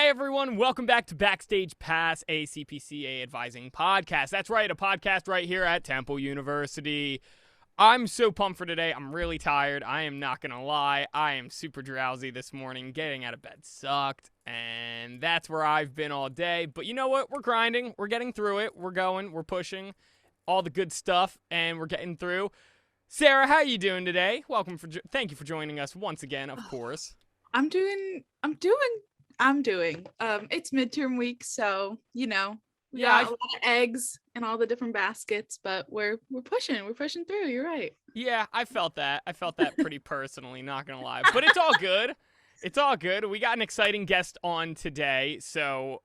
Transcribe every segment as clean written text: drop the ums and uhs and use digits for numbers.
Hi, everyone. Welcome back to Backstage Pass, a CPCA advising podcast. That's right, a podcast right here at Temple University. I'm so pumped for today. I'm really tired. I am not going to lie. I am super drowsy this morning. Getting out of bed sucked, and that's where I've been all day. But you know what? We're grinding. We're getting through it. We're going. We're pushing all the good stuff, and we're getting through. Sarah, how are you doing today? Thank you for joining us once again, of course. I'm doing. It's midterm week, so we got a lot of eggs in all the different baskets, but we're pushing through. You're right. Yeah, I felt that. I felt that pretty personally, not gonna lie. But it's all good. It's all good. We got an exciting guest on today, so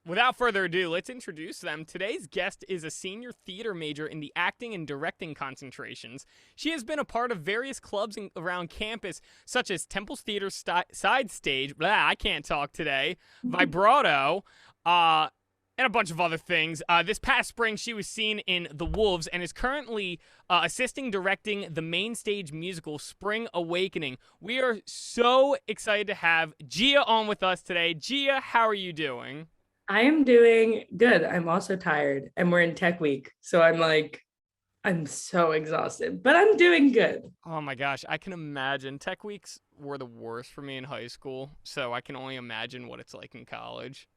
without further ado, let's introduce them. Today's guest is a senior theater major in the acting and directing concentrations. She has been a part of various clubs around campus, such as Temple's Theater Side Stage, I can't talk today, Vibrato, and a bunch of other things. This past spring, she was seen in The Wolves and is currently assisting directing the main stage musical Spring Awakening. We are so excited to have Gia on with us today. Gia, how are you doing? I am doing good. I'm also tired, and we're in tech week. So I'm so exhausted, but I'm doing good. Oh my gosh, I can imagine. Tech weeks were the worst for me in high school, so I can only imagine what it's like in college.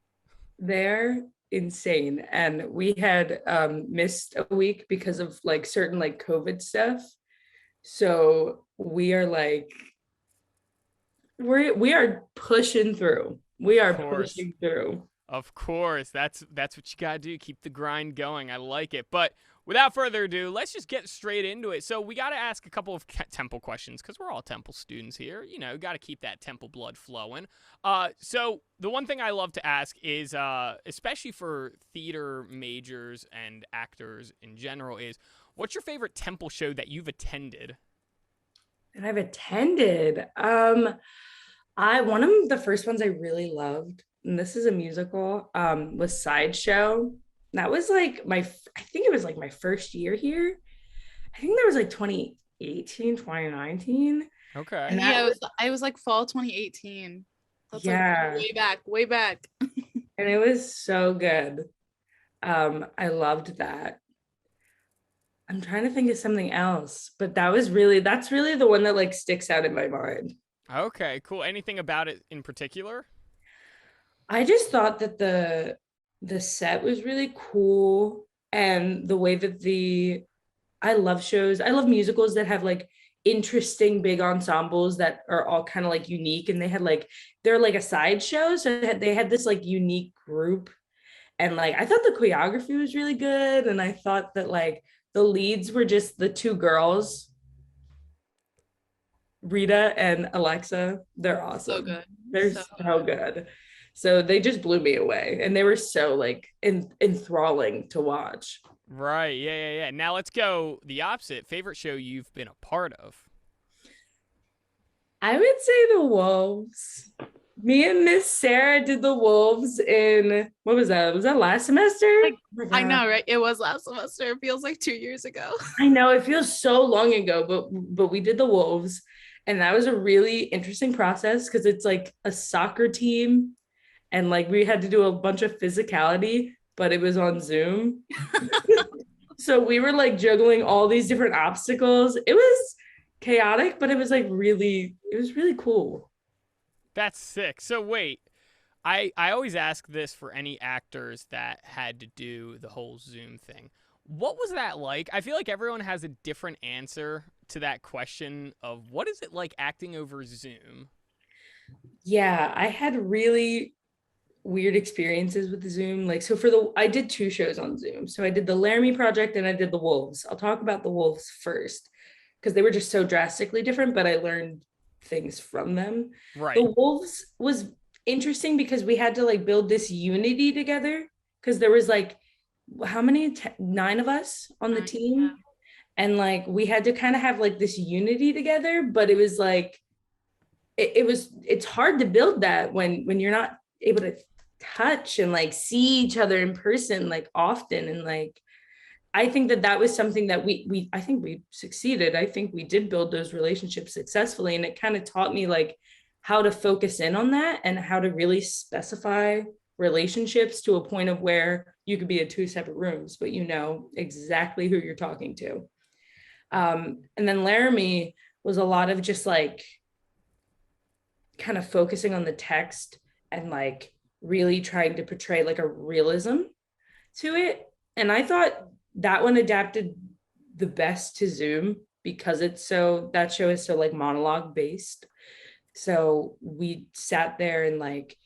They're insane. And we had missed a week because of certain COVID stuff. So we are we are pushing through. We are pushing through. Of course, that's what you gotta do. Keep the grind going. I like it. But without further ado, let's just get straight into it. So we gotta ask a couple of Temple questions because we're all Temple students here. Gotta keep that Temple blood flowing. So the one thing I love to ask is, especially for theater majors and actors in general, is what's your favorite Temple show that you've attended? And I've attended. One of the first ones I really loved, and this is a musical, was Sideshow. That was I think it was my first year here. I think that was 2018, 2019. Okay. And yeah, it was fall 2018. That's way back. And it was so good. I loved that. I'm trying to think of something else, but that's really the one that sticks out in my mind. Okay, cool. Anything about it in particular? I just thought that the set was really cool, and the way that I love musicals that have interesting big ensembles that are all kind of unique, and they had they're a sideshow, so they had this unique group, and I thought the choreography was really good, and I thought that the leads were just the two girls, Rita and Alexa. They're awesome. So good. They're so good. So they just blew me away, and they were so enthralling to watch. Right. Yeah. Now let's go the opposite. Favorite show you've been a part of? I would say The Wolves. Me and Miss Sarah did The Wolves in, what was that? Was that last semester? I know, right? It was last semester. It feels like 2 years ago. I know, it feels so long ago, but we did The Wolves, and that was a really interesting process because it's a soccer team. And we had to do a bunch of physicality, but it was on Zoom. So we were juggling all these different obstacles. It was chaotic, but it was really cool. That's sick. So wait, I always ask this for any actors that had to do the whole Zoom thing. What was that like? I feel like everyone has a different answer to that question of what is it like acting over Zoom? Yeah, I had really weird experiences with Zoom. I did 2 shows on Zoom. So I did the Laramie Project and I did The Wolves. I'll talk about The Wolves first because they were just so drastically different, but I learned things from them. Right. The Wolves was interesting because we had to build this unity together because there was how many 9 of us on the team. Yeah. And we had to kind of have this unity together, but it was it's hard to build that when you're not able to touch and see each other in person often. And I think that was something that I think we succeeded. I think we did build those relationships successfully, and it kind of taught me how to focus in on that and how to really specify relationships to a point of where you could be in 2 separate rooms, but you know exactly who you're talking to. And then Laramie was a lot of just like kind of focusing on the text and like really trying to portray like a realism to it. And I thought that one adapted the best to Zoom because that show is so like monologue based. So we sat there and like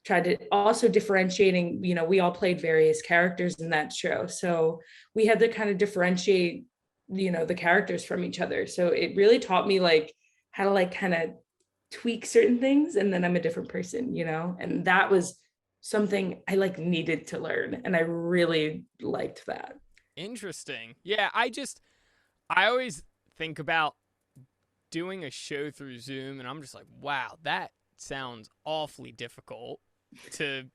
tried to also differentiating, you know, we all played various characters in that show. So we had to kind of differentiate, you know, the characters from each other. So it really taught me like how to like kind of tweak certain things, and then I'm a different person, you know. And that was something I like needed to learn, and I really liked that. Interesting. Yeah, I always think about doing a show through Zoom, and I'm just like, wow, that sounds awfully difficult to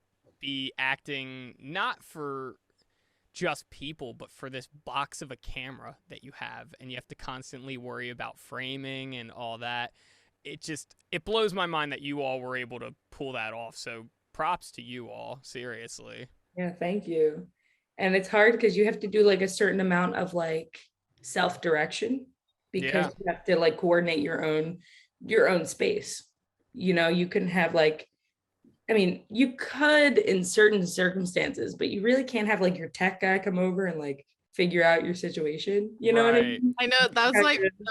be acting not for just people, but for this box of a camera that you have, and you have to constantly worry about framing and all that. It blows my mind that you all were able to pull that off. So props to you all, seriously. Yeah, thank you. And it's hard because you have to do like a certain amount of like self-direction because you have to like coordinate your own space. You know, you can have like, I mean, you could in certain circumstances, but you really can't have like your tech guy come over and like figure out your situation. You know what I mean? I know that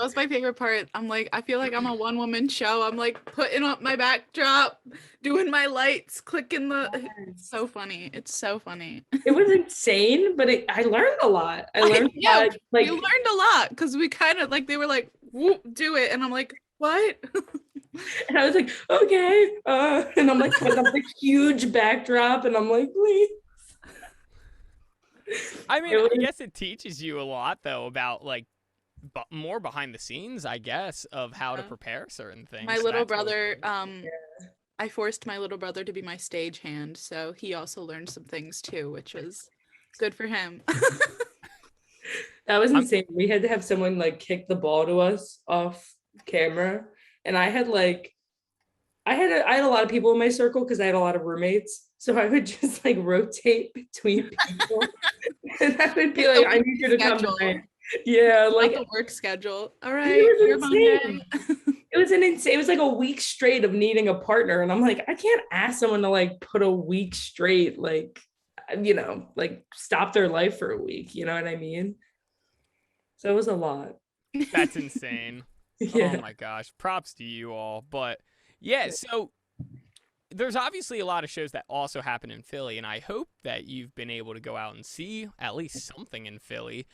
was my favorite part. I'm like, I feel like I'm a one-woman show. I'm like putting up my backdrop, doing my lights, clicking the. It's so funny. It's so funny. It was insane, but I learned a lot. I learned we learned a lot because we kind of like they were like, whoop, do it, and I'm like, what? And I was like, okay, and I'm like, putting up a huge backdrop, and I'm like, please. I mean, I guess it teaches you a lot though about like more behind the scenes, I guess, of how to prepare certain things. My little brother, I forced my little brother to be my stagehand, so he also learned some things too, which was good for him. That was insane. We had to have someone like kick the ball to us off camera, and I had a lot of people in my circle because I had a lot of roommates. So I would just like rotate between people. And I would be like, I need you to come tonight. Yeah, like the work schedule. All right. It was insane. It was like a week straight of needing a partner. And I'm like, I can't ask someone to like put a week straight, like, you know, like stop their life for a week. You know what I mean? So it was a lot. That's insane. Yeah. Oh my gosh. Props to you all. But yeah, so there's obviously a lot of shows that also happen in Philly, and I hope that you've been able to go out and see at least something in Philly.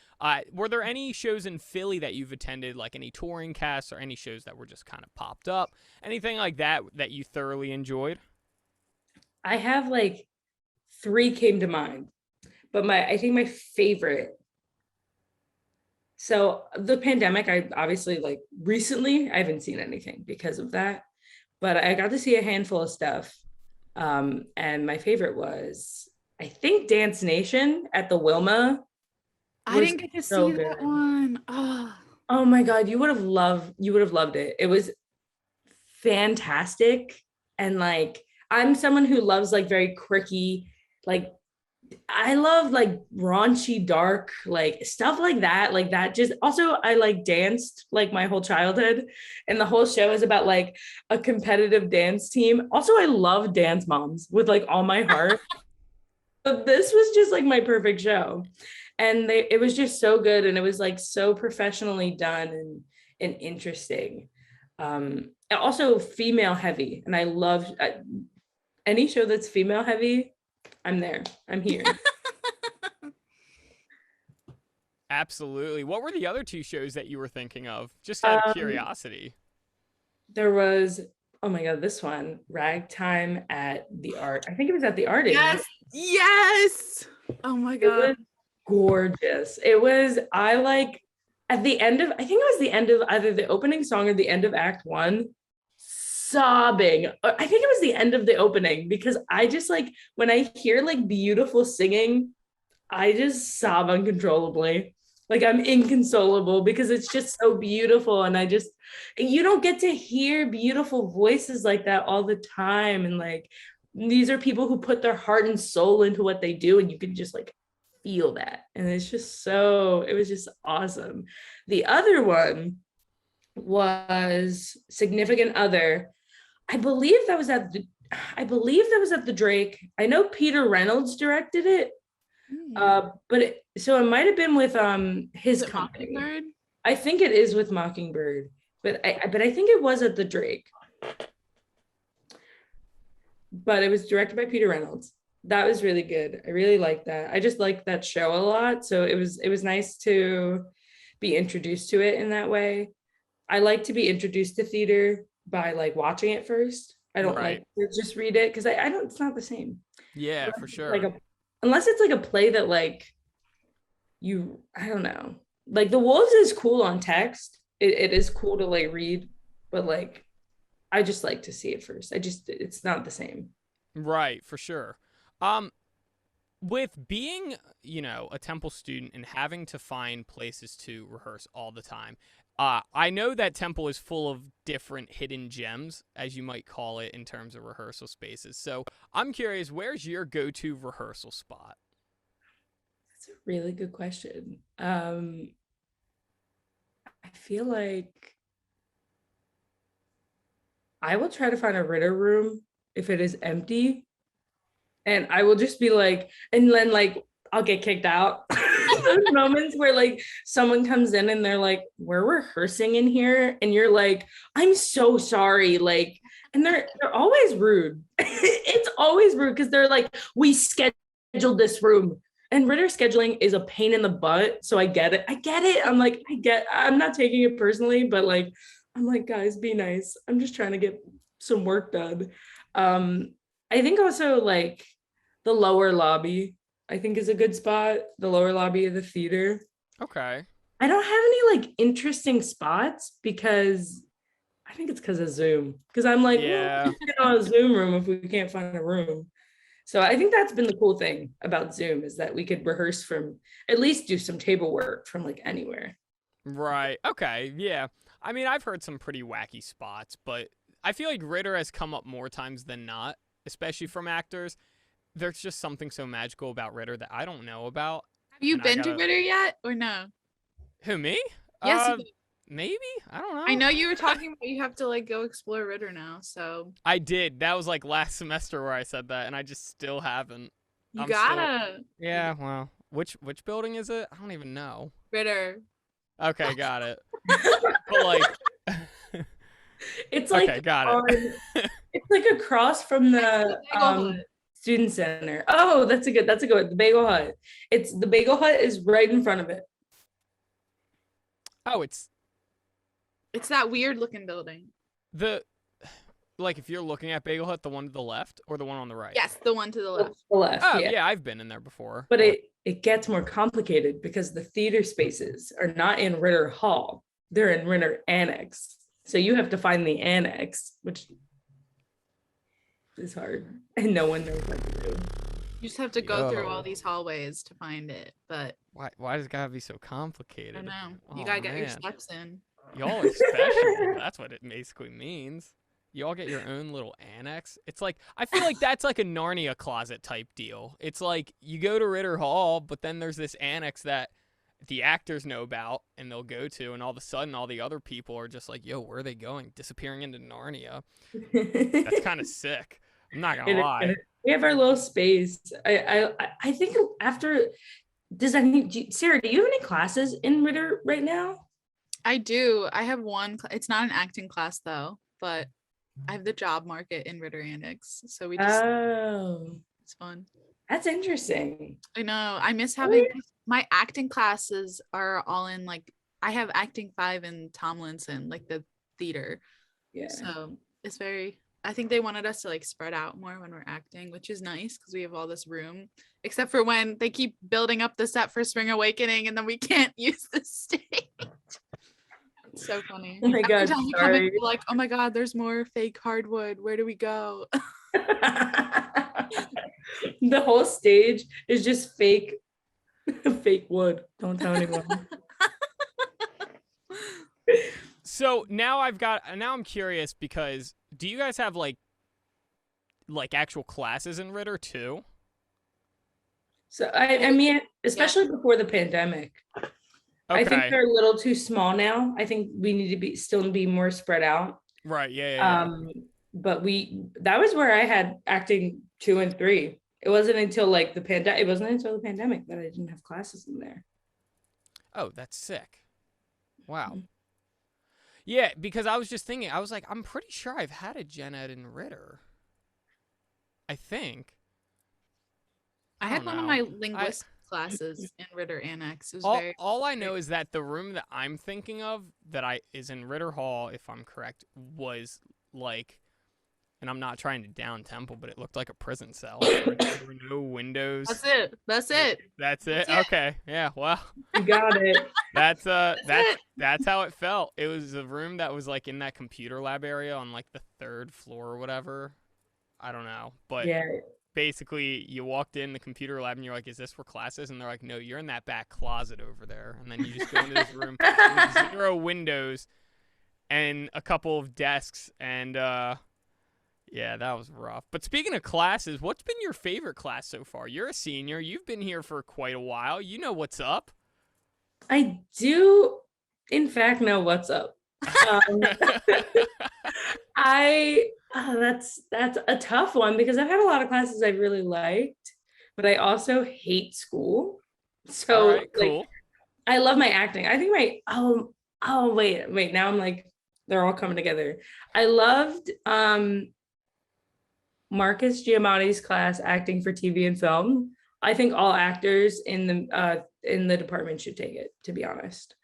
Were there any shows in Philly that you've attended, like any touring casts or any shows that were just kind of popped up? Anything like that that you thoroughly enjoyed? I have like 3 came to mind, but I think my favorite. So the pandemic, I obviously like recently, I haven't seen anything because of that. But I got to see a handful of stuff. And my favorite was, I think, Dance Nation at the Wilma. I didn't get to see that one. Oh my God, you would have loved it. It was fantastic. And like, I'm someone who loves like very quirky, like I love like raunchy, dark, like stuff like that. Like that just also I like danced like my whole childhood. And the whole show is about like a competitive dance team. Also, I love Dance Moms with like all my heart. But this was just like my perfect show. And it was just so good. And it was like so professionally done and interesting. Also female heavy. And I love any show that's female heavy. I'm there. I'm here. Absolutely. What were the other 2 shows that you were thinking of? Just out of curiosity. There was, oh my God, this one, Ragtime at the Art. I think it was at the Arting. Yes. Oh my God. It was gorgeous. It was, at the end of, I think it was the end of either the opening song or the end of Act 1. Sobbing. I think it was the end of the opening because I just like when I hear like beautiful singing, I just sob uncontrollably. Like I'm inconsolable because it's just so beautiful. And you don't get to hear beautiful voices like that all the time. And like, these are people who put their heart and soul into what they do. And you can just like feel that. And it was just awesome. The other one was Significant Other. I believe that was at the Drake. I know Peter Reynolds directed it. So it might have been with his company. Mockingbird? I think it is with Mockingbird, but I think it was at the Drake. But it was directed by Peter Reynolds. That was really good. I really liked that. I just liked that show a lot. So it was nice to be introduced to it in that way. I like to be introduced to theater by like watching it first. I don't like to just read it because I don't. It's not the same. Yeah, for sure. Unless it's like a play that like I don't know. Like The Wolves is cool on text. It is cool to like read, but like I just like to see it first. It's not the same. Right, for sure. With being, a Temple student and having to find places to rehearse all the time, I know that Temple is full of different hidden gems, as you might call it, in terms of rehearsal spaces. So I'm curious, where's your go-to rehearsal spot? That's a really good question. I feel like I will try to find a Ritter room if it is empty. And I will just be like, and then like, I'll get kicked out. Those moments where like someone comes in and they're like, we're rehearsing in here. And you're like, I'm so sorry. Like, and they're always rude. It's always rude because they're like, we scheduled this room. And Ritter scheduling is a pain in the butt. So I get it. I'm not taking it personally, but like, I'm like, guys, be nice. I'm just trying to get some work done. I think also like the lower lobby, I think is a good spot. The lower lobby of the theater. Okay. I don't have any like interesting spots because I think it's because of Zoom. Because I'm like, yeah, we get on a Zoom room if we can't find a room. So I think that's been the cool thing about Zoom is that we could rehearse from at least do some table work from like anywhere. Right. Okay. Yeah. I mean, I've heard some pretty wacky spots, but I feel like Ritter has come up more times than not, especially from actors. There's just something so magical about Ritter that I don't know about. Have you been to Ritter yet or no? Who, me? Yes. Maybe? I don't know. I know you were talking about you have to like go explore Ritter now, so. I did. That was like last semester where I said that, and I just still haven't. You gotta. Yeah, well, which building is it? I don't even know. Ritter. Okay, got it. But like, it's like okay, got it. It's like across from the student center. Oh, that's a good one. The Bagel Hut. The Bagel Hut is right in front of it. Oh, it's that weird looking building. Like if you're looking at Bagel Hut, the one to the left or the one on the right? Yes, the one to the left. The left. Oh, yeah, I've been in there before. But it gets more complicated because the theater spaces are not in Ritter Hall. They're in Ritter Annex. So you have to find the annex, which is hard. And no one knows what to do. You just have to go through all these hallways to find it. But why does it gotta be so complicated? I know. You gotta get your steps in. Y'all are special. That's what it basically means. You all get your own little annex. It's like, I feel like that's like a Narnia closet type deal. It's like you go to Ritter Hall, but then there's this annex that the actors know about and they'll go to, and all of a sudden all the other people are just like, yo, where are they going? Disappearing into Narnia. That's kind of sick. I'm not gonna lie. We have our little space. I think after, Sarah, do you have any classes in Ritter right now? I do. I have one. It's not an acting class though, but I have the job market in Ritter Annex. So we just, it's fun. That's interesting. I know. I miss having my acting classes are all in like, I have acting 5 in Tomlinson, like the theater. Yeah. So it's I think they wanted us to like spread out more when we're acting, which is nice because we have all this room, except for when they keep building up the set for Spring Awakening and then we can't use the stage. It's so funny. Oh my God, every time we come in, we're like, oh my God, there's more fake hardwood. Where do we go? The whole stage is just fake Fake wood. Don't tell anyone. So now I'm curious because do you guys have like actual classes in Ritter too? So I mean, especially before the pandemic, I think Okay. they're a little too small now. I think we need to still be more spread out. Right. Yeah. But that was where I had acting 2 and 3. It wasn't until like the pandemic. It wasn't until the pandemic that I didn't have classes in there. Oh, that's sick. Wow. Mm-hmm. Yeah, because I was just thinking, I was like, I'm pretty sure I've had a gen ed in Ritter. I think. I had one of my linguistics classes in Ritter Annex. It was all I know is that the room that I'm thinking of is in Ritter Hall, if I'm correct, was like, and I'm not trying to down Temple, but it looked like a prison cell. There were no windows. That's it. That's it. That's it. Okay. Yeah. Well, You got it. that's how it felt. It was a room that was like in that computer lab area on like the 3rd floor or whatever. I don't know, but Yeah. basically you walked in the computer lab and you're like, is this for classes? And they're like, no, you're in that back closet over there. And then you just go into this room with 0 windows and a couple of desks. And yeah, that was rough. But speaking of classes, what's been your favorite class so far? You're a senior. You've been here for quite a while. You know what's up. I do, in fact, know what's up. That's a tough one because I've had a lot of classes I've really liked, but I also hate school. So All right, cool. like, I love my acting. I think wait, now I'm like, they're all coming together. I loved Marcus Giamatti's class, acting for TV and film. I think all actors in the department should take it, to be honest.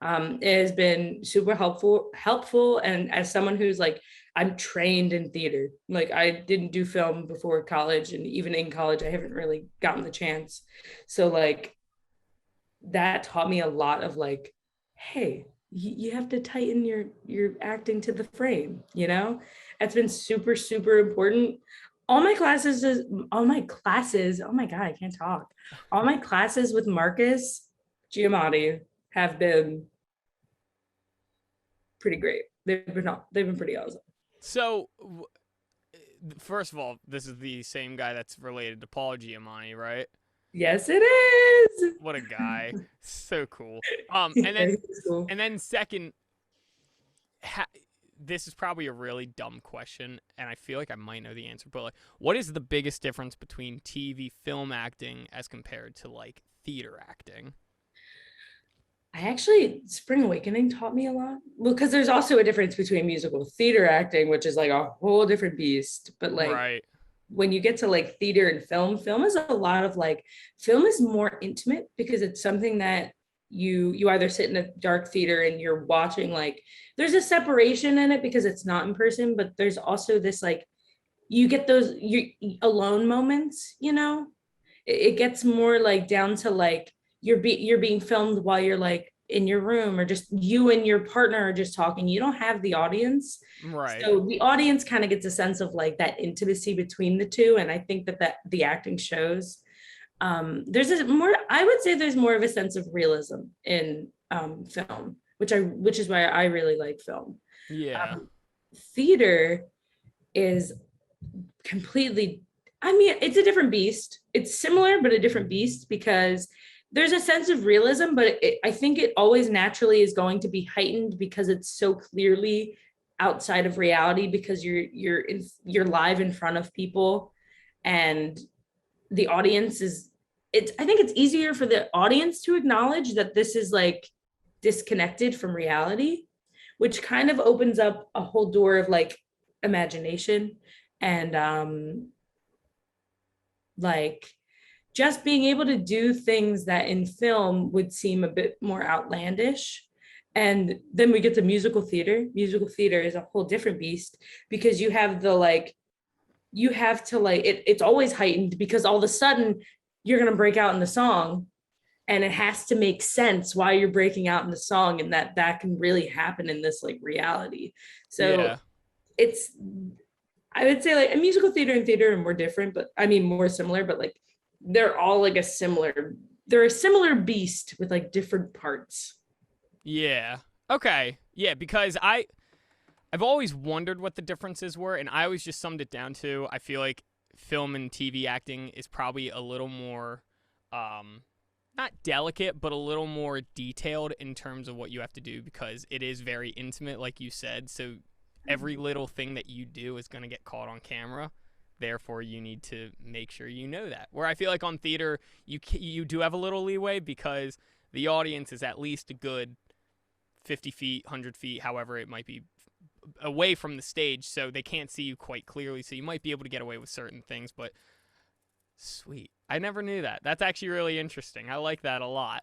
It has been super helpful. And as someone who's like, I'm trained in theater, like I didn't do film before college, and even in college, I haven't really gotten the chance. So like that taught me a lot of like, hey, you have to tighten your acting to the frame, you know? That's been super, super important. All my classes, oh my God, I can't talk. All my classes with Marcus Giamatti have been pretty great. They've been pretty awesome. So, first of all, this is the same guy that's related to Paul Giamatti, right? Yes, it is. What a guy. So cool. And then second, this is probably a really dumb question, and I feel like I might know the answer, but like, what is the biggest difference between TV film acting as compared to like theater acting? Spring Awakening taught me a lot. Well, because there's also a difference between musical theater acting, which is like a whole different beast. But like right. When you get to like theater and film is a lot of like, film is more intimate because it's something that you either sit in a dark theater and you're watching, like there's a separation in it because it's not in person, but there's also this like, you get those you alone moments, you know. It gets more like down to like you're being filmed while you're like in your room, or just you and your partner are just talking. You don't have the audience, right? So the audience kind of gets a sense of like that intimacy between the two, and I think that the acting shows. There's I would say there's more of a sense of realism in film, which is why I really like film. Yeah. Theater is completely, I mean, it's a different beast. It's similar, but a different beast because there's a sense of realism, but I think it always naturally is going to be heightened because it's so clearly outside of reality, because you're live in front of people, and the audience is, I think it's easier for the audience to acknowledge that this is like disconnected from reality, which kind of opens up a whole door of like imagination and like just being able to do things that in film would seem a bit more outlandish. And then we get to musical theater. Musical theater is a whole different beast because you have to like, it's always heightened because all of a sudden you're going to break out in the song, and it has to make sense why you're breaking out in the song, and that can really happen in this like reality. So yeah. I would say like a musical theater and theater are more different, but I mean more similar, but like they're all like a similar they're a similar beast with like different parts. Yeah. Okay. Yeah, because I've always wondered what the differences were, and I always just summed it down to I feel like film and TV acting is probably a little more, not delicate, but a little more detailed in terms of what you have to do because it is very intimate, like you said. So every little thing that you do is going to get caught on camera. Therefore, you need to make sure you know that. Where I feel like on theater, you do have a little leeway because the audience is at least a good 50 feet, 100 feet, however it might be, away from the stage, so they can't see you quite clearly, so you might be able to get away with certain things. But sweet, I never knew that. That's actually really interesting. I like that a lot.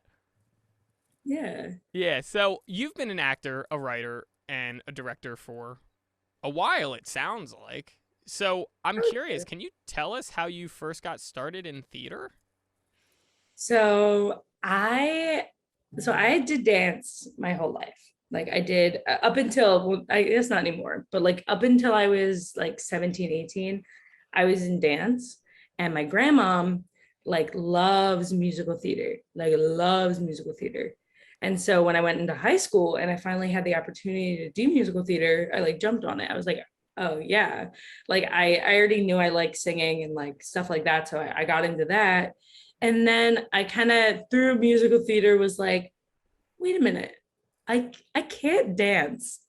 Yeah. So you've been an actor, a writer, and a director for a while, it sounds like. So I'm curious, can you tell us how you first got started in theater? So I did dance my whole life. Like I did up until, well, I guess not anymore, but like up until I was like 17, 18, I was in dance. And my grandmom like loves musical theater, like loves musical theater. And so when I went into high school and I finally had the opportunity to do musical theater, I like jumped on it. I was like, oh yeah. Like I already knew I liked singing and like stuff like that. So I got into that. And then I kind of through musical theater was like, wait a minute, I can't dance.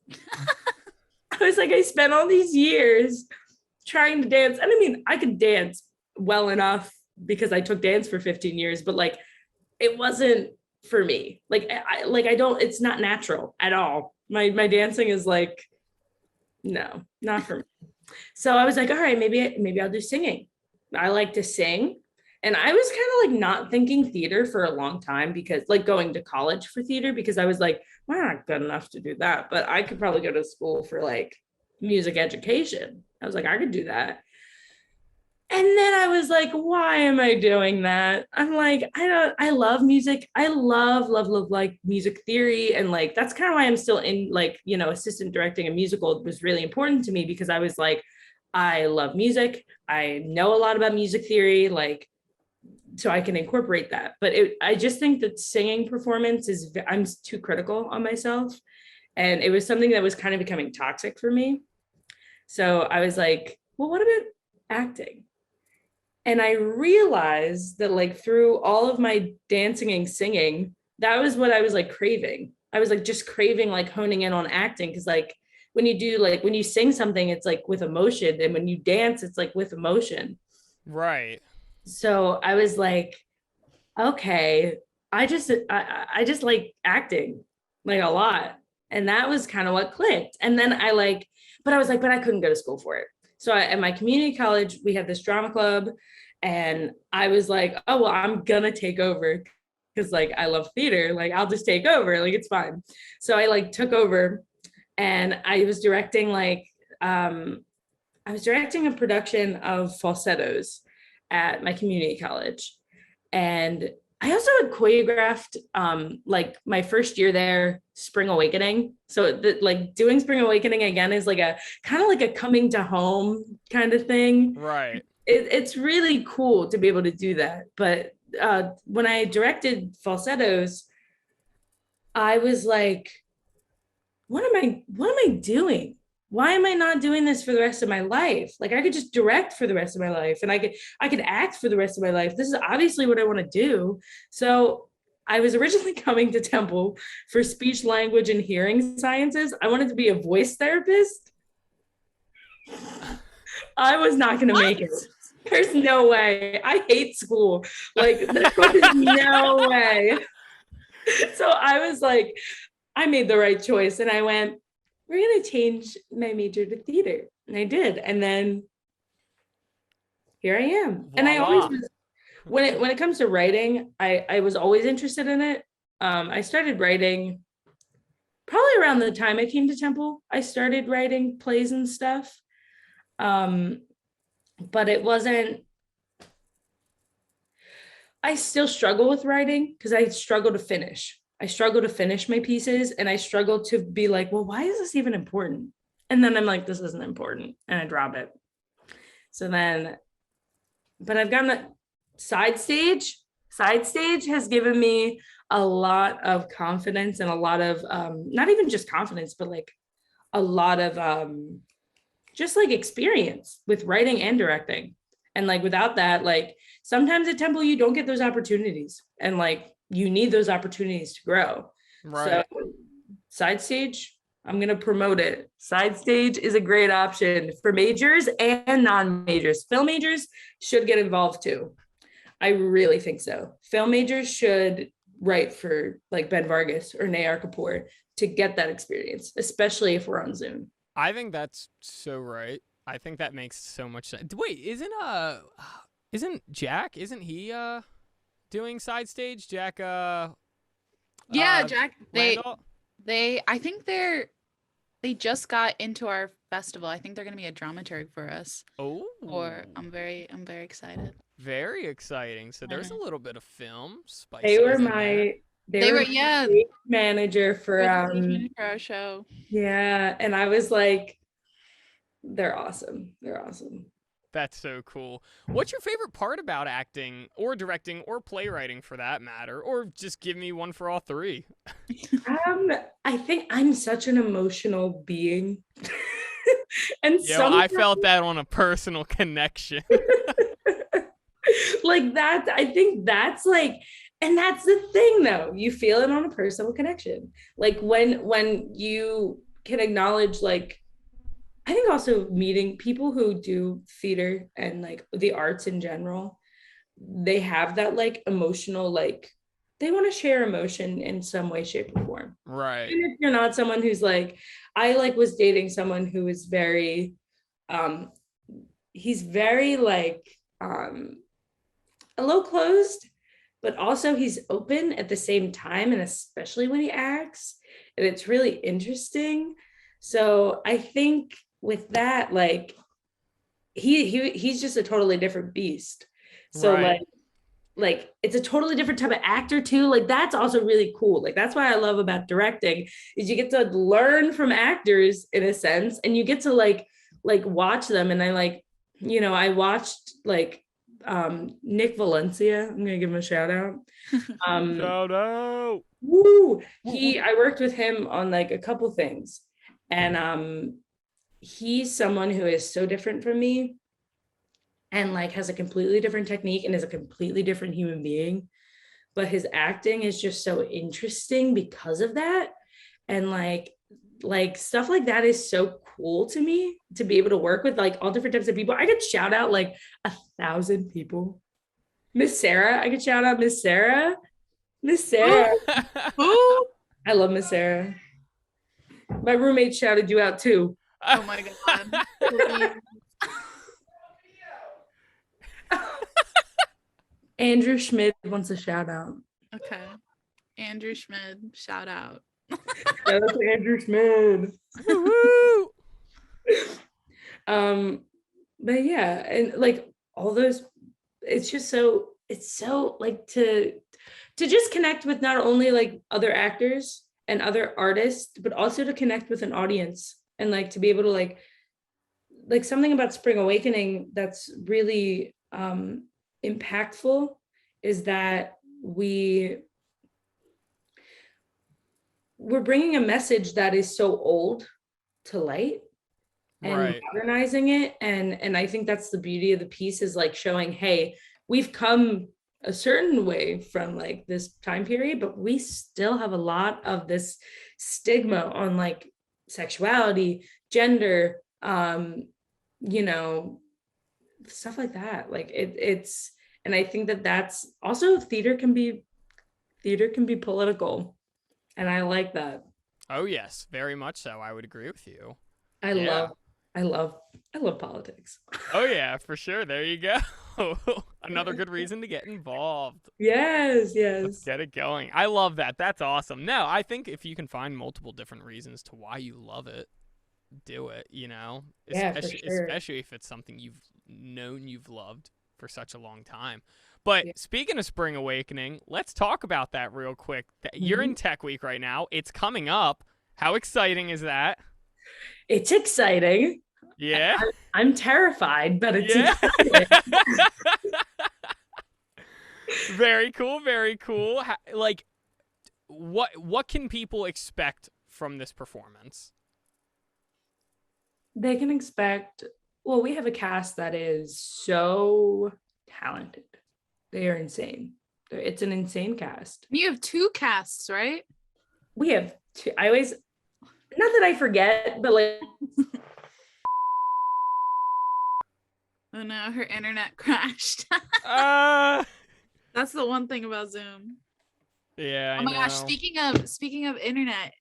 I was like, I spent all these years trying to dance. And I mean, I could dance well enough because I took dance for 15 years, but like it wasn't for me. Like I don't, it's not natural at all. My dancing is like, no, not for me. So I was like, all right, maybe I'll do singing. I like to sing. And I was kind of like not thinking theater for a long time because like going to college for theater because I was like, well, I'm not good enough to do that, but I could probably go to school for like music education. I was like, I could do that. And then I was like, why am I doing that? I'm like, I love music. I love like music theory. And like, that's kind of why I'm still in like, assistant directing a musical was really important to me because I was like, I love music. I know a lot about music theory. Like, so I can incorporate that. But I just think that singing performance I'm too critical on myself. And it was something that was kind of becoming toxic for me. So I was like, well, what about acting? And I realized that like through all of my dancing and singing, that was what I was like craving. I was like just craving like honing in on acting because like when you sing something, it's like with emotion. And when you dance, it's like with emotion. Right. So I was like, okay, I just like acting like a lot. And that was kind of what clicked. And then but I couldn't go to school for it. So at my community college, we had this drama club and I was like, oh, well, I'm gonna take over because like I love theater. Like I'll just take over, like it's fine. So I like took over and I was directing a production of falsettos at my community college. And I also had choreographed like my first year there, Spring Awakening. So like doing Spring Awakening again is like a kind of like a coming to home kind of thing. Right. It's really cool to be able to do that. But when I directed falsettos, I was like, what am I doing? Why am I not doing this for the rest of my life? Like I could just direct for the rest of my life and I could act for the rest of my life. This is obviously what I want to do. So I was originally coming to Temple for speech, language, and hearing sciences. I wanted to be a voice therapist. I was not going to make it. There's no way. I hate school. Like there was no way. So I was like, I made the right choice and I went, we're going to change my major to theater. And I did. And then here I am. Voila. And I always was, when it comes to writing, I was always interested in it. I started writing probably around the time I came to Temple. I started writing plays and stuff. But it wasn't, I still struggle with writing because I struggle to finish. I struggle to finish my pieces and I struggle to be like, well, why is this even important? And then I'm like, this isn't important. And I drop it. So then, but I've gotten a side stage. Side stage has given me a lot of confidence and a lot of not even just confidence, but like a lot of just like experience with writing and directing. And like without that, like sometimes at Temple you don't get those opportunities, and like you need those opportunities to grow. Right. So side stage, I'm gonna promote it. Side stage is a great option for majors and non-majors. Film majors should get involved too. I really think so. Film majors should write for like Ben Vargas or Nayar Kapoor to get that experience, especially if we're on Zoom. I think that's so right. I think that makes so much sense. Wait, isn't Jack? Isn't he doing side stage? Jack Yeah, Jack. Landolt? I think they just got into our festival. I think they're gonna be a dramaturg for us. Oh. I'm very excited. Very exciting. So there's a little bit of film spice. They were They were stage manager for our show. Yeah, and I was like, they're awesome. They're awesome. That's so cool. What's your favorite part about acting or directing or playwriting for that matter? Or just give me one for all three. I think I'm such an emotional being. And I felt that on a personal connection. Like that, I think that's like, and that's the thing though, you feel it on a personal connection. Like when you can acknowledge, like, I think also meeting people who do theater and like the arts in general, they have that like emotional, like they want to share emotion in some way, shape, or form. Right. Even if you're not someone who's like, I like was dating someone who is very, he's very like a little closed, but also he's open at the same time, and especially when he acts, and it's really interesting. So I think with that, like he's just a totally different beast. So right. like it's a totally different type of actor too. Like that's also really cool. Like that's what I love about directing, is you get to learn from actors in a sense, and you get to like watch them. And I like, I watched like Nick Valencia. I'm gonna give him a shout out. Shout out. Woo! I worked with him on like a couple things, and he's someone who is so different from me, and like has a completely different technique and is a completely different human being, but his acting is just so interesting because of that. And like stuff like that is so cool to me, to be able to work with like all different types of people. I could shout out like 1,000 people. Miss Sarah, I could shout out Miss Sarah. Who? I love Miss Sarah. My roommate shouted you out too. Oh my god. Andrew Schmidt wants a shout out. Okay. Andrew Schmidt, shout out. Shout out to Andrew Schmidt. But yeah, and like all those, it's so like to just connect with not only like other actors and other artists, but also to connect with an audience, and like to be able to like something about Spring Awakening that's really impactful is that we're bringing a message that is so old to light and modernizing it. And I think that's the beauty of the piece, is like showing, hey, we've come a certain way from like this time period, but we still have a lot of this stigma on like sexuality, gender, stuff like that. Like it's, and I think that's also, theater can be political, and I like that. Oh yes, very much so. I would agree with you. I love politics. Oh yeah, for sure. There you go. Another good reason to get involved. Yes. Let's get it going. I love that. That's awesome. No, I think if you can find multiple different reasons to why you love it, do it, especially if it's something you've loved for such a long time. But speaking of Spring Awakening, let's talk about that real quick. You're in Tech Week right now. It's coming up. How exciting is that? It's exciting. Yeah. I'm terrified, but it's exciting. Very cool, very cool. Like, what can people expect from this performance? They can expect, well, we have a cast that is so talented. They are insane. It's an insane cast. You have 2 casts, right? We have two, I always, not that I forget, but like, Oh no, her internet crashed. Uh, That's the one thing about Zoom. yeah. Oh my gosh, speaking of internet,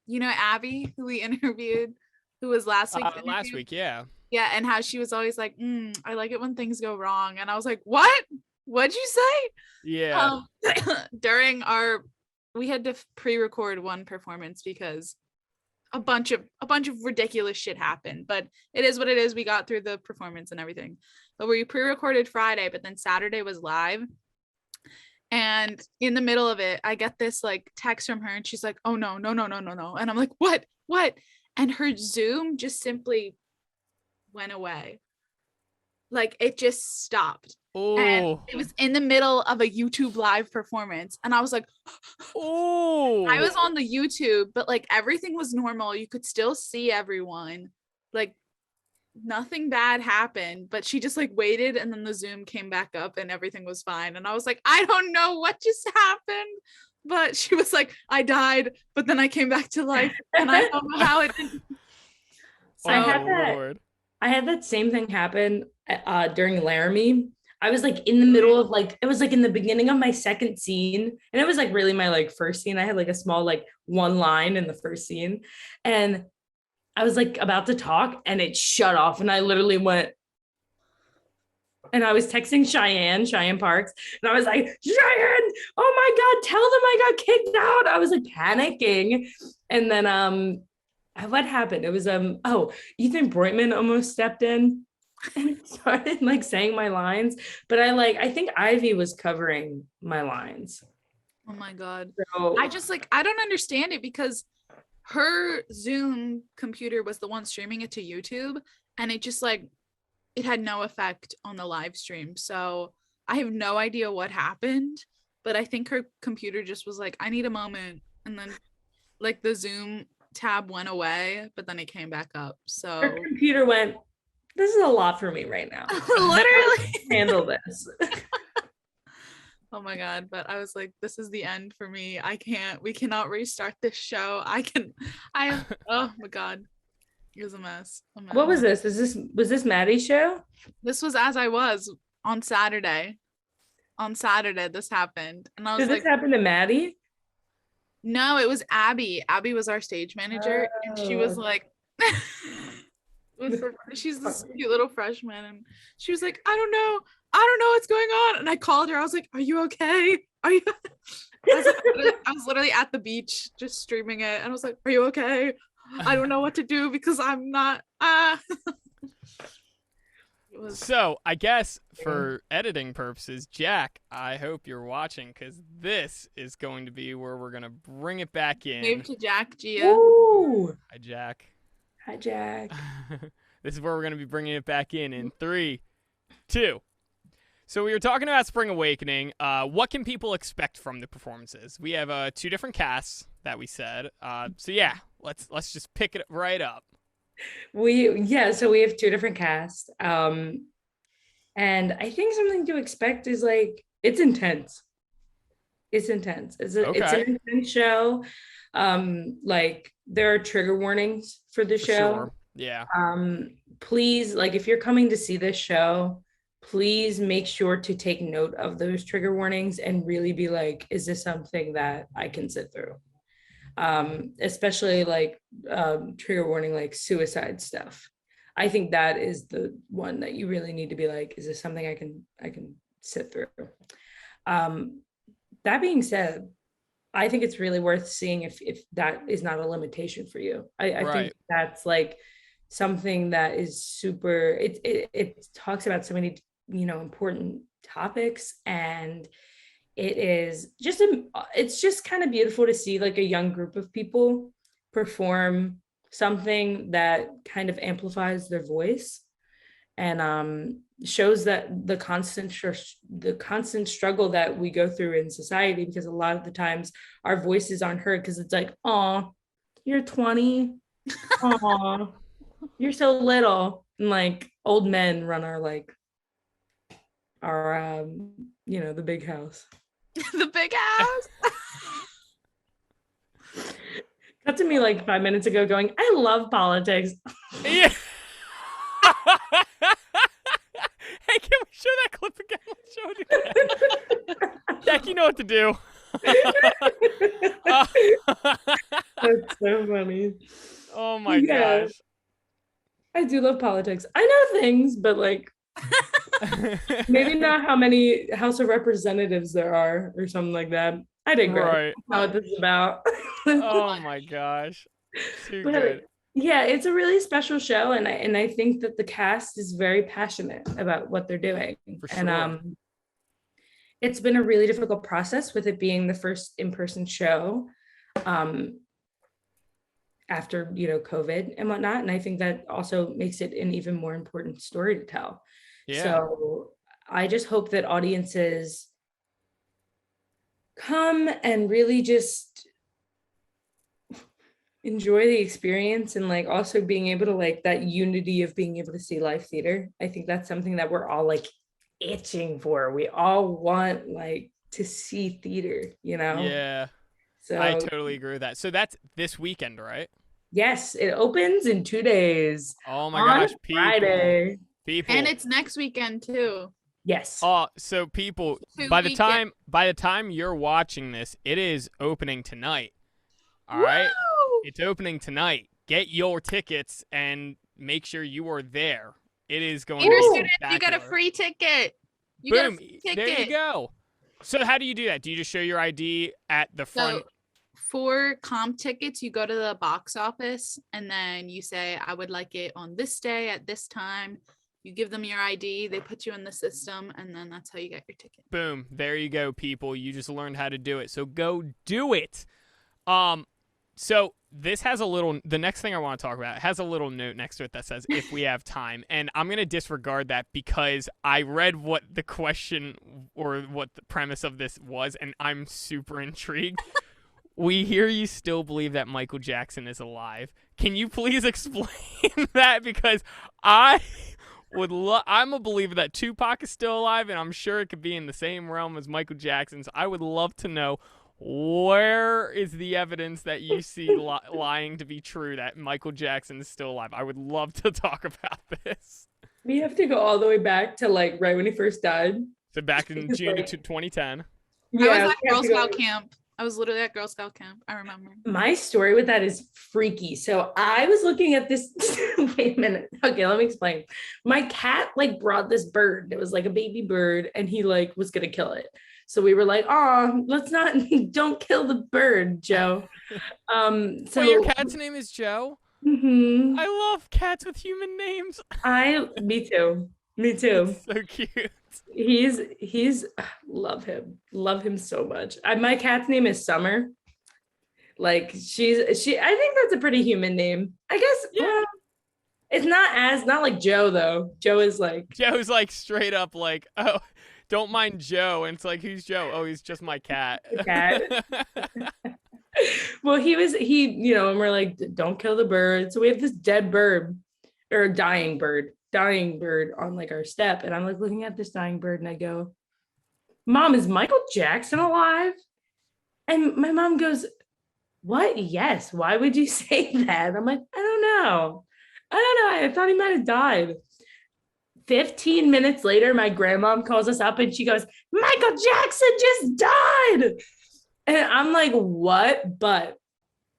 you know Abby, who we interviewed, who was last week. Last week, yeah. Yeah, and how she was always like, I like it when things go wrong. And I was like, what? What'd you say? Yeah. During we had to pre-record one performance because a bunch of ridiculous shit happened, but it is what it is. We got through the performance and everything. But we pre-recorded Friday, but then Saturday was live. And in the middle of it, I get this like text from her and she's like, oh no. And I'm like, what? And her Zoom just simply went away. Like it just stopped. And Oh. it was in the middle of a YouTube live performance. And I was like, Oh. I was on the YouTube, but like everything was normal. You could still see everyone. Like nothing bad happened, but she just like waited and then the Zoom came back up and everything was fine. And I was like, I don't know what just happened. But she was like, I died, but then I came back to life and I don't know how it did. So I had that same thing happen during Laramie. I was like in the middle of like, it was like in the beginning of my second scene. And it was like really my like first scene. I had like a small like one line in the first scene. And I was like about to talk and it shut off. And I literally went, and I was texting Cheyenne Parks. And I was like, Cheyenne, oh my God, tell them I got kicked out. I was like panicking. And then what happened? It was Ethan Broitman almost stepped in and started like saying my lines, but I think Ivy was covering my lines. Oh my God. So, I don't understand it because her Zoom computer was the one streaming it to YouTube and it just like it had no effect on the live stream. So I have no idea what happened, but I think her computer just was like, I need a moment. And then like the Zoom tab went away, but then it came back up. So her computer went, this is a lot for me right now. Literally handle this. Oh my God. But I was like, this is the end for me. We cannot restart this show. Oh my God. It was a mess. What was this? Was this Maddie's show? This was As I Was on Saturday. On Saturday, this happened. And I was Did this happen to Maddie? No, it was Abby. Abby was our stage manager. And she was like, she's this cute little freshman. And she was like, I don't know what's going on. And I called her. I was like, are you okay? Are you? I was literally at the beach just streaming it. And I was like, are you okay? I don't know what to do because I'm not. So I guess for editing purposes, Jack, I hope you're watching because this is going to be where we're going to bring it back in. Wave to Jack, Gia. Ooh. Hi, Jack. Hi, Jack. This is where we're going to be bringing it back in 3, 2. So we were talking about Spring Awakening. What can people expect from the performances? We have 2 different casts that we said. So yeah, let's just pick it right up. So we have 2 different casts. And I think something to expect is like it's intense. It's intense. It's an intense show. Like there are trigger warnings for the show. Sure. Yeah. Please, like if you're coming to see this show, please make sure to take note of those trigger warnings and really be like, is this something that I can sit through? Especially like trigger warning, like suicide stuff. I think that is the one that you really need to be like, is this something I can sit through? That being said, I think it's really worth seeing if that is not a limitation for you. I think that's like something that is super, it talks about so many, important topics, and it's just kind of beautiful to see like a young group of people perform something that kind of amplifies their voice. and shows that the constant struggle that we go through in society, because a lot of the times our voices aren't heard because it's like, oh, you're 20, oh, you're so little, and like old men run our the big house. The big house. Cut to me like 5 minutes ago going, I love politics. Yeah. Hey, can we show that clip again? Let's show it again. Jack, you know what to do. That's so funny. Oh my gosh. I do love politics. I know things, but like maybe not how many House of Representatives there are or something like that. I digress. Right. That's not what this is about. Oh my gosh. Too good. Yeah, it's a really special show, and I think that the cast is very passionate about what they're doing. For sure. And it's been a really difficult process with it being the first in-person show after COVID and whatnot. And I think that also makes it an even more important story to tell. Yeah. So I just hope that audiences come and really just enjoy the experience, and like also being able to like that unity of being able to see live theater. I think that's something that we're all like itching for. We all want like to see theater, Yeah. So I totally agree with that. So that's this weekend, right? Yes, it opens in 2 days. Oh my on gosh, people. Friday. People. And it's next weekend too. Yes. Oh, so people, by the time you're watching this, it is opening tonight. All right? Woo! It's opening tonight. Get your tickets and make sure you are there. It is going to be Students, you spectacular. get a free ticket. You Boom. get a free ticket. There you go. So how do you do that? Do you just show your ID at the front? So for comp tickets, you go to the box office and then you say, I would like it on this day at this time. You give them your ID, they put you in the system, and then that's how you get your ticket. Boom. There you go, people. You just learned how to do it. So go do it. So this has the next thing I want to talk about has a little note next to it that says, if we have time. And I'm going to disregard that because I read what the question or what the premise of this was, and I'm super intrigued. We hear you still believe that Michael Jackson is alive. Can you please explain that? Because I'm a believer that Tupac is still alive, and I'm sure it could be in the same realm as Michael Jackson. So I would love to know, where is the evidence that you see lying to be true that Michael Jackson is still alive? I would love to talk about this. We have to go all the way back to like right when he first died. So back in June 2010. Yeah, I was at Girl Scout camp. I was literally at Girl Scout camp. I remember. My story with that is freaky. So I was looking at this. Wait a minute. Okay, let me explain. My cat like brought this bird. It was like a baby bird, and he like was gonna kill it. So we were like, "Oh, don't kill the bird, Joe." So Wait, your cat's name is Joe? Mm-hmm. I love cats with human names. Me too. It's so cute. He's love him so much. My cat's name is Summer. Like she I think that's a pretty human name, I guess. Yeah. It's not like Joe though. Joe's like straight up like, oh, don't mind Joe. And it's like, who's Joe? Oh, he's just my cat. Well, he and we're like, don't kill the bird. So we have this dead bird or dying bird on like our step. And I'm like looking at this dying bird and I go, Mom, is Michael Jackson alive? And my mom goes, what? Yes. Why would you say that? I'm like, I don't know. I thought he might have died. 15 minutes later, my grandmom calls us up and she goes, Michael Jackson just died. And I'm like, what? But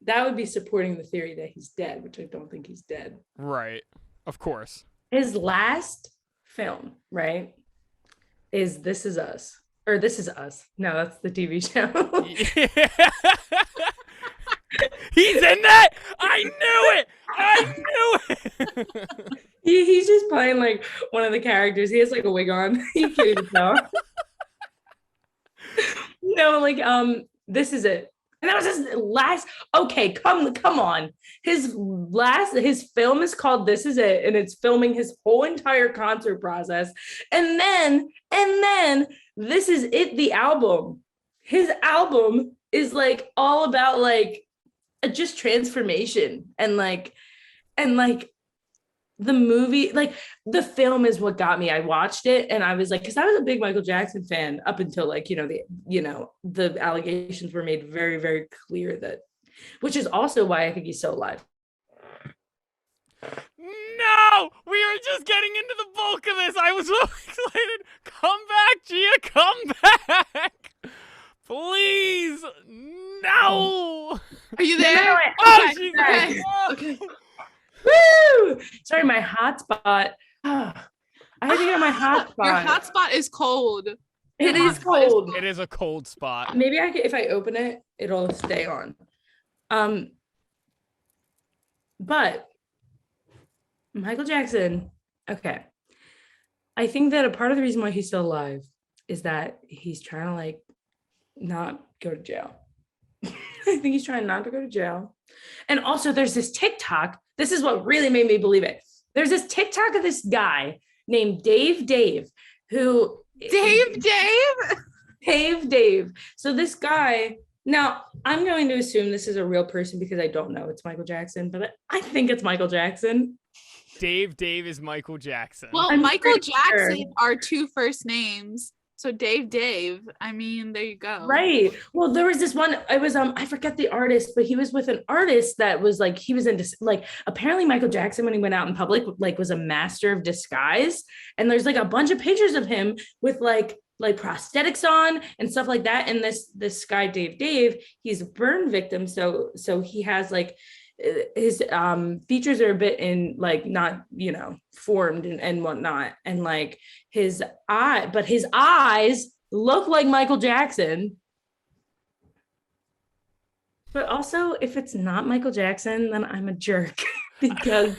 that would be supporting the theory that he's dead, which I don't think he's dead. Right. Of course. His last film, right, is This Is Us. Or This Is Us. No, that's the TV show. He's in that? I knew it! He's just playing like one of the characters. He has like a wig on. You can't even tell. No, like This Is It. And that was his last. Okay, come on. His film is called This Is It, and it's filming his whole entire concert process. And then This Is It, the album. His album is like all about like just transformation and like the movie, like the film is what got me. I watched it and I was like, because I was a big Michael Jackson fan up until like, the allegations were made very, very clear that, which is also why I think he's still alive. No, we are just getting into the bulk of this. I was so excited. Come back, Gia, come back. Please. No. Are you there? No, Oh, Okay, she's okay. back. Okay. Woo! Sorry, my hotspot. I had to get on my hotspot. Your hotspot is cold. It is cold. It is a cold spot. Maybe if I open it, it'll stay on. But Michael Jackson, okay. I think that a part of the reason why he's still alive is that he's trying to like not go to jail. I think he's trying not to go to jail. And also there's this TikTok. This is what really made me believe it. There's this TikTok of this guy named Dave, who Dave. So this guy, now I'm going to assume this is a real person because I don't know it's Michael Jackson, but I think it's Michael Jackson. Dave is Michael Jackson. Well, I'm Michael pretty Jackson sure. are two first names. So Dave. I mean, there you go. Right. Well, there was this one, it was I forget the artist, but he was with an artist that was like, he was into like, apparently Michael Jackson, when he went out in public, like was a master of disguise. And there's like a bunch of pictures of him with like prosthetics on and stuff like that. And this guy, Dave, he's a burn victim. So he has like his features are a bit in like not formed and whatnot, and like his eyes look like Michael Jackson. But also, if it's not Michael Jackson, then I'm a jerk because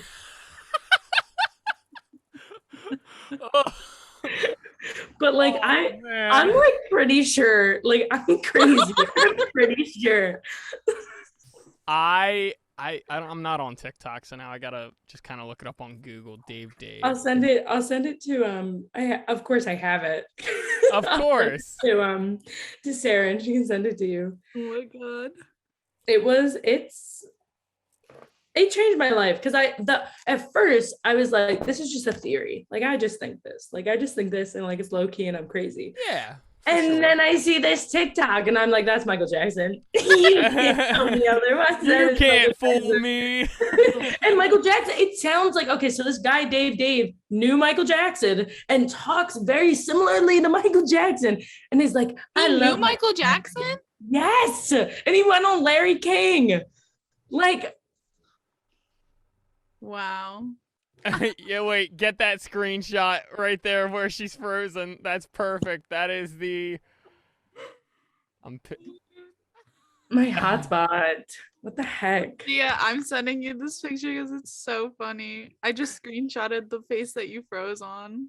but like I'm like pretty sure, like I'm crazy. I'm pretty sure. I'm not on TikTok, so now I gotta just kind of look it up on Google. Dave. I'll send it to of course I have it. Of course. to Sarah, and she can send it to you. Oh my god. It changed my life because at first I was like, this is just a theory. Like I just think this and like it's low key and I'm crazy. Yeah. And then I see this TikTok and I'm like, that's Michael Jackson. You can't tell me otherwise. You can't fool me. And Michael Jackson, it sounds like, okay, so this guy, Dave, knew Michael Jackson and talks very similarly to Michael Jackson. And he's like, I love Michael Jackson? Yes. And he went on Larry King. Like, wow. Yeah, wait, get that screenshot right there where she's frozen. That's perfect. That is my hotspot. What the heck? Yeah, I'm sending you this picture because it's so funny. I just screenshotted the face that you froze on.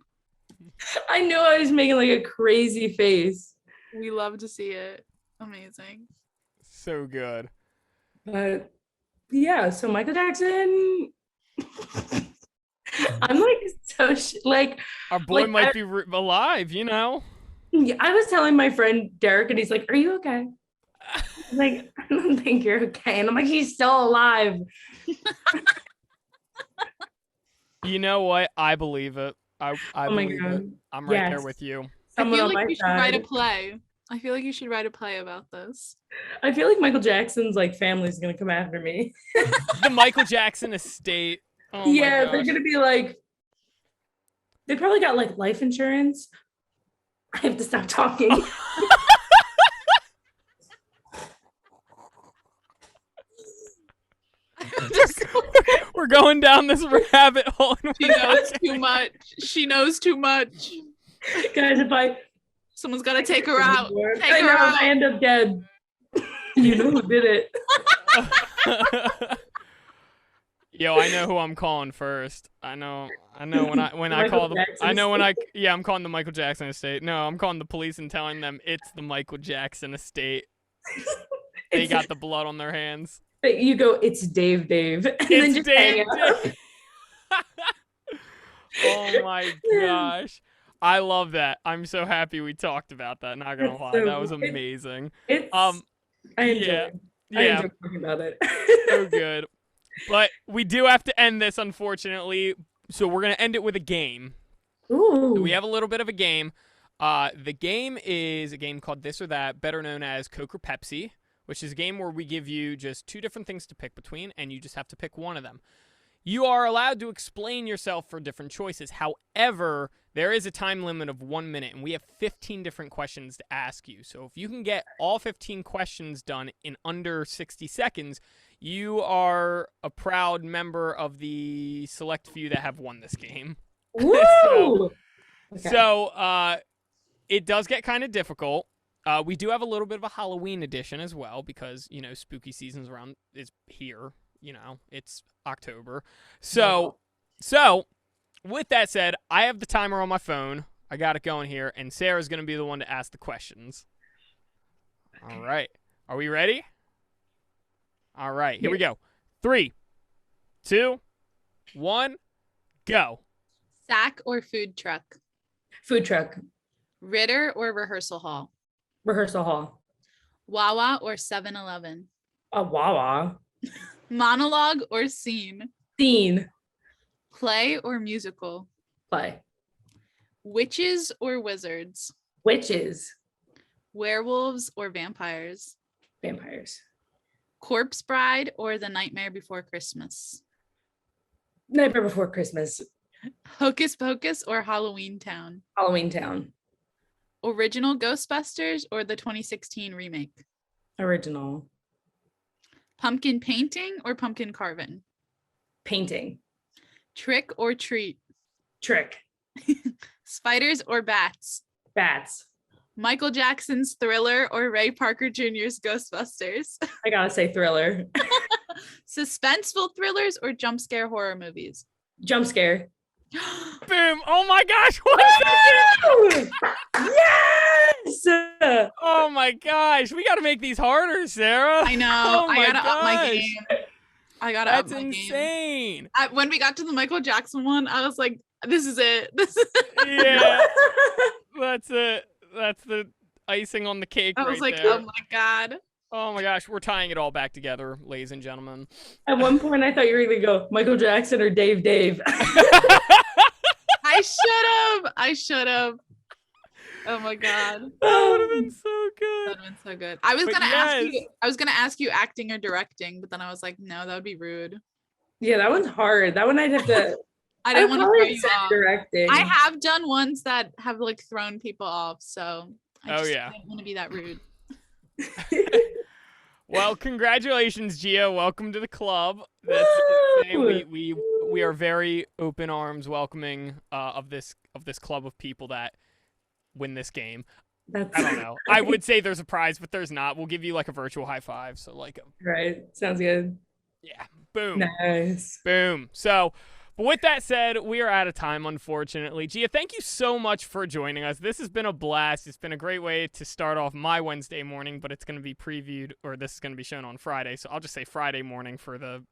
I knew I was making like a crazy face. We love to see it. Amazing. so good. But yeah, so Michael Jackson. I'm like so like our boy like, might be alive, I was telling my friend Derek, and he's like, "Are you okay?" I'm like, I don't think you're okay, and I'm like, he's still alive. You know what? I believe it. I believe it. I'm right there with you. Someone I feel on like my you should side. write a play. I feel like you should write a play about this. I feel like Michael Jackson's like family's gonna come after me. The Michael Jackson estate. Oh yeah, my they're gonna be like, they probably got like life insurance. I have to stop talking. We're going down this rabbit hole. She knows too much. She knows too much. Guys, if Someone's got to take her out. Take I her know, out. if I end up dead. You know who did it. Yo, I know who I'm calling first. I know when I call the Jackson I know when I yeah, I'm calling the Michael Jackson estate. No, I'm calling the police and telling them it's the Michael Jackson estate. they got the blood on their hands. You go, it's Dave, and then just hang out. Oh my gosh. I love that. I'm so happy we talked about that. Not gonna lie. So That was amazing. I enjoy talking about it. So good. But we do have to end this, unfortunately. So we're gonna end it with a game. Ooh. So we have a little bit of a game. The game is a game called This or That, better known as Coke or Pepsi, which is a game where we give you just 2 different things to pick between, and you just have to pick one of them. You are allowed to explain yourself for different choices. However, there is a time limit of 1 minute, and we have 15 different questions to ask you. So if you can get all 15 questions done in under 60 seconds, you are a proud member of the select few that have won this game. Woo! So it does get kind of difficult. We do have a little bit of a Halloween edition as well because, spooky season's around is here. It's October. So with that said, I have the timer on my phone. I got it going here, and Sarah's going to be the one to ask the questions. Okay. All right. Are we ready? All right. Here we go. 3, 2, 1, go. Sack or food truck? Food truck. Ritter or rehearsal hall? Rehearsal hall. WOAH or 7-Eleven? A WOAH. Monologue or scene? Scene. Play or musical? Play. Witches or wizards? Witches. Werewolves or vampires? Vampires. Corpse Bride or The Nightmare Before Christmas? Nightmare Before Christmas. Hocus Pocus or Halloween Town? Halloween Town. Original Ghostbusters or the 2016 remake? Original. Pumpkin painting or pumpkin carving? Painting. Trick or treat? Trick. Spiders or bats? Bats. Michael Jackson's Thriller or Ray Parker Jr.'s Ghostbusters? I gotta say Thriller. Suspenseful thrillers or jump scare horror movies? Jump scare. Boom. Oh my gosh. What is Yes! Oh my gosh. We got to make these harder, Sarah. I know. Oh I gotta up my gosh. game. I gotta up That's my game. insane. When we got to the Michael Jackson one, I was like, this is it. This is it. Yeah. That's it. That's the icing on the cake. I was right like, there. oh my God. Oh my gosh. We're tying it all back together, ladies and gentlemen. At one point, I thought you were going to go Michael Jackson or Dave. I should have. Oh my God. That would have been so good. That would have been so good. I was gonna ask you acting or directing, but then I was like, no, that would be rude. Yeah, that one's hard. That one I'd have to. I didn't want to throw you off. Directing. I have done ones that have like thrown people off, so I didn't want to be that rude. Well, congratulations, Gia. Welcome to the club. That's we are very open arms welcoming of this club of people that win this game. I don't know. I would say there's a prize, but there's not. We'll give you like a virtual high five. So like right. Sounds good. Yeah. Boom. Nice. Boom. So but with that said, we are out of time, unfortunately. Gia, thank you so much for joining us. This has been a blast. It's been a great way to start off my Wednesday morning, but it's going to be previewed, or this is going to be shown on Friday. So I'll just say Friday morning for the,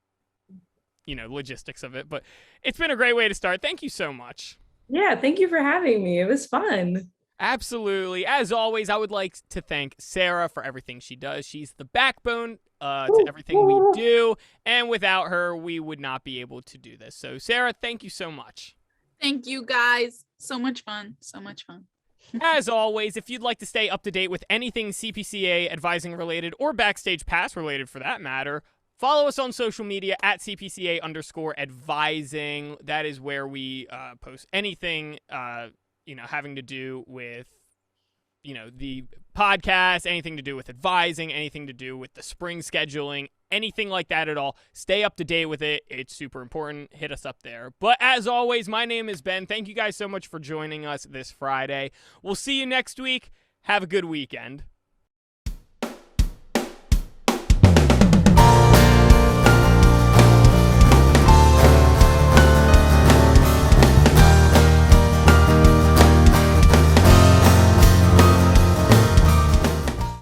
logistics of it. But it's been a great way to start. Thank you so much. Yeah, thank you for having me. It was fun. Absolutely. As always, I would like to thank Sarah for everything she does. She's the backbone to everything we do. And without her, we would not be able to do this. So, Sarah, thank you so much. Thank you, guys. So much fun. So much fun. As always, if you'd like to stay up to date with anything CPCA advising related or Backstage Pass related for that matter, follow us on social media at CPCA_advising. That is where we post anything having to do with, the podcast, anything to do with advising, anything to do with the spring scheduling, anything like that at all. Stay up to date with it. It's super important. Hit us up there. But as always, my name is Ben. Thank you guys so much for joining us this Friday. We'll see you next week. Have a good weekend.